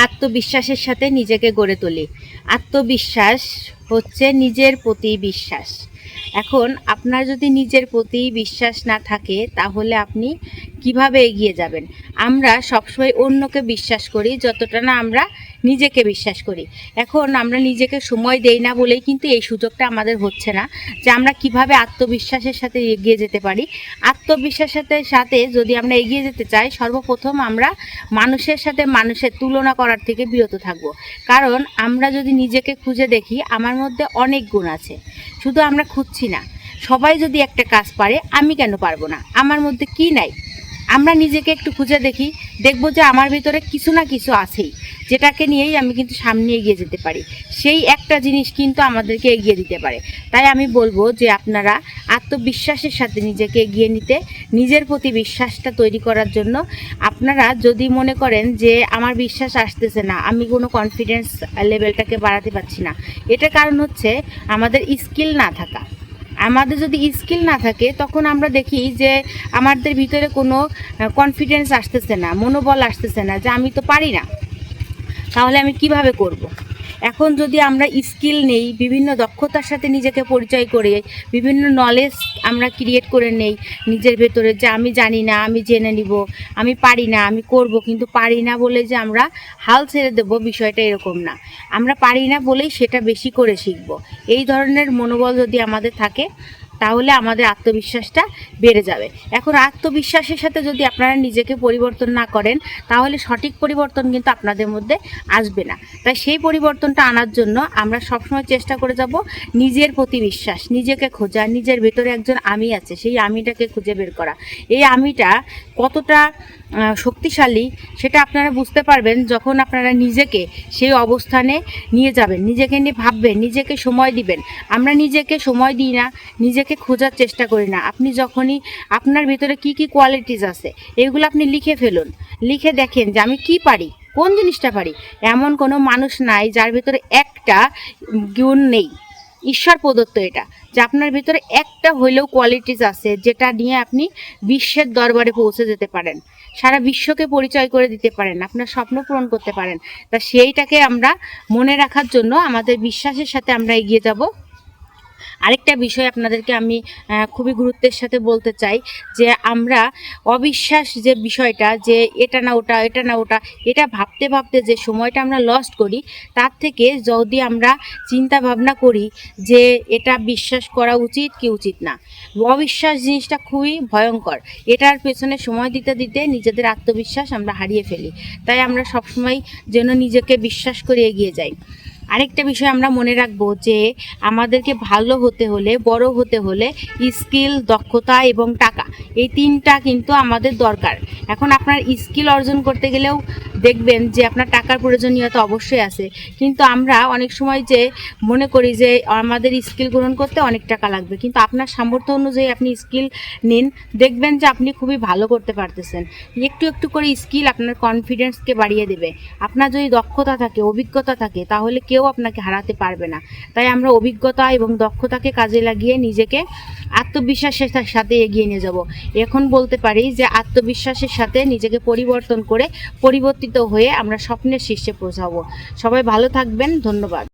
আত্মবিশ্বাসের সাথে নিজেকে গড়ে তুলি। আত্মবিশ্বাস হচ্ছে নিজের প্রতি বিশ্বাস। এখন আপনার যদি নিজের প্রতি বিশ্বাস না থাকে তাহলে আপনি কিভাবে এগিয়ে যাবেন? আমরা সবসময় অন্যকে বিশ্বাস করি যতটা না আমরা নিজেকে বিশ্বাস করি। এখন আমরা নিজেকে সময় দেই না বলেই কিন্তু এই সুযোগটা আমাদের হচ্ছে না যে আমরা কিভাবে আত্মবিশ্বাসের সাথে এগিয়ে যেতে পারি। আত্মবিশ্বাসের সাথে যদি আমরা এগিয়ে যেতে চাই, সর্বপ্রথম আমরা মানুষের তুলনা করার থেকে বিরত থাকব। কারণ আমরা যদি নিজেকে খুঁজে দেখি, আমার মধ্যে অনেক গুণ আছে, শুধু আমরা খুঁজছি না। সবাই যদি একটা কাজ পারে, আমি কেন পারবো না? আমার মধ্যে কি নাই? আমরা নিজেকে একটু খুঁজে দেখি, দেখব যে আমার ভিতরে কিছু না কিছু আছেই, যেটাকে নিয়েই আমি কিন্তু সামনে এগিয়ে যেতে পারি। সেই একটা জিনিস কিন্তু আমাদেরকে এগিয়ে দিতে পারে। তাই আমি বলবো যে আপনারা আত্মবিশ্বাসের সাথে নিজেকে এগিয়ে নিতে, নিজের প্রতি বিশ্বাসটা তৈরি করার জন্য আপনারা যদি মনে করেন যে আমার বিশ্বাস আসতেছে না, আমি কোনো কনফিডেন্স লেভেলটাকে বাড়াতে পারছি না, এটার কারণ হচ্ছে আমাদের স্কিল না থাকা। আমাদের যদি স্কিল না থাকে, তখন আমরা দেখি যে আমাদের ভিতরে কোনো কনফিডেন্স আসতেছে না, মনোবল আসতেছে না যে আমি তো পারি না, তাহলে আমি কিভাবে করব। এখন যদি আমরা স্কিল নেই, বিভিন্ন দক্ষতার সাথে নিজেকে পরিচয় করে, বিভিন্ন নলেজ আমরা ক্রিয়েট করে নেই নিজের ভেতরে, যে আমি জানি না, আমি জেনে নিব, আমি পারি না, আমি করব, কিন্তু পারি না বলে যে আমরা হাল ছেড়ে দেব, বিষয়টা এরকম না। আমরা পারি না বলেই সেটা বেশি করে শিখব। এই ধরনের মনোবল যদি আমাদের থাকে, তাহলে আমাদের আত্মবিশ্বাসটা বেড়ে যাবে। এখন আত্মবিশ্বাসের সাথে যদি আপনারা নিজেকে পরিবর্তন না করেন, তাহলে সঠিক পরিবর্তন কিন্তু আপনাদের মধ্যে আসবে না। তাই সেই পরিবর্তনটা আনার জন্য আমরা সবসময় চেষ্টা করে যাব নিজের প্রতি বিশ্বাস, নিজেকে খোঁজা, নিজের ভেতরে একজন আমি আছে, সেই আমিটাকে খুঁজে বের করা। এই আমিটা কতটা শক্তিশালী সেটা আপনারা বুঝতে পারবেন যখন আপনারা নিজেকে সেই অবস্থানে নিয়ে যাবেন, নিজেকে নিয়ে ভাববেন, নিজেকে সময় দিবেন। আমরা নিজেকে সময় দিই না, নিজেকে খোঁজার চেষ্টা করি না। আপনি যখনই আপনার ভিতরে কি কি কোয়ালিটিস আছে, এগুলো আপনি লিখে ফেলুন, লিখে দেখেন যে আমি কি পারি, কোন জিনিসটা পারি। এমন কোনো মানুষ নাই যার ভিতরে একটা গুণ নেই, ঈশ্বর প্রদত্ত এটা, যে আপনার ভিতরে একটা হইলেও কোয়ালিটিস আছে যেটা নিয়ে আপনি বিশ্বের দরবারে পৌঁছে যেতে পারেন, সারা বিশ্বকে পরিচয় করে দিতে পারেন, আপনার স্বপ্ন পূরণ করতে পারেন। তা সেইটাকে আমরা মনে রাখার জন্য আমাদের বিশ্বাসের সাথে আমরা এগিয়ে যাব। আরেকটা বিষয় আপনাদেরকে আমি খুবই গুরুত্বের সাথে বলতে চাই, যে আমরা অবিশ্বাস যে বিষয়টা, যে এটা না ওটা, এটা না ওটা, এটা ভাবতে ভাবতে যে সময়টা আমরা লস্ট করি, তার থেকে যদি আমরা চিন্তা ভাবনা করি যে এটা বিশ্বাস করা উচিত কি উচিত না। অবিশ্বাস জিনিসটা খুবই ভয়ঙ্কর, এটার পেছনে সময় দিতে দিতে নিজেদের আত্মবিশ্বাস আমরা হারিয়ে ফেলি। তাই আমরা সবসময় যেন নিজেকে বিশ্বাস করে এগিয়ে যাই। আরেকটা বিষয় আমরা মনে রাখবো যে আমাদেরকে ভালো হতে হলে, বড় হতে হলে স্কিল, দক্ষতা এবং টাকা, এই তিনটা কিন্তু আমাদের দরকার। এখন আপনার স্কিল অর্জন করতে গেলেও দেখবেন যে আপনার টাকার প্রয়োজনীয়তা অবশ্যই আছে, কিন্তু আমরা অনেক সময় যে মনে করি যে আমাদের স্কিল গ্রহণ করতে অনেক টাকা লাগবে, কিন্তু আপনার সামর্থ্য অনুযায়ী আপনি স্কিল নিন, দেখবেন যে আপনি খুবই ভালো করতে পারতেছেন। একটু একটু করে স্কিল আপনার কনফিডেন্সকে বাড়িয়ে দেবে। আপনার যদি দক্ষতা থাকে, অভিজ্ঞতা থাকে, তাহলে কেউ আপনাকে হারাতে পারবে না। তাই আমরা অভিজ্ঞতা এবং দক্ষতাকে কাজে লাগিয়ে নিজেকে আত্মবিশ্বাসের সাথে এগিয়ে নিয়ে যাব। এখন বলতে পারি যে আত্মবিশ্বাসের সাথে নিজেকে পরিবর্তন করে, পরিবর্তিত হয়ে আমরা স্বপ্নের শীর্ষে পৌঁছাবো। সবাই ভালো থাকবেন, ধন্যবাদ।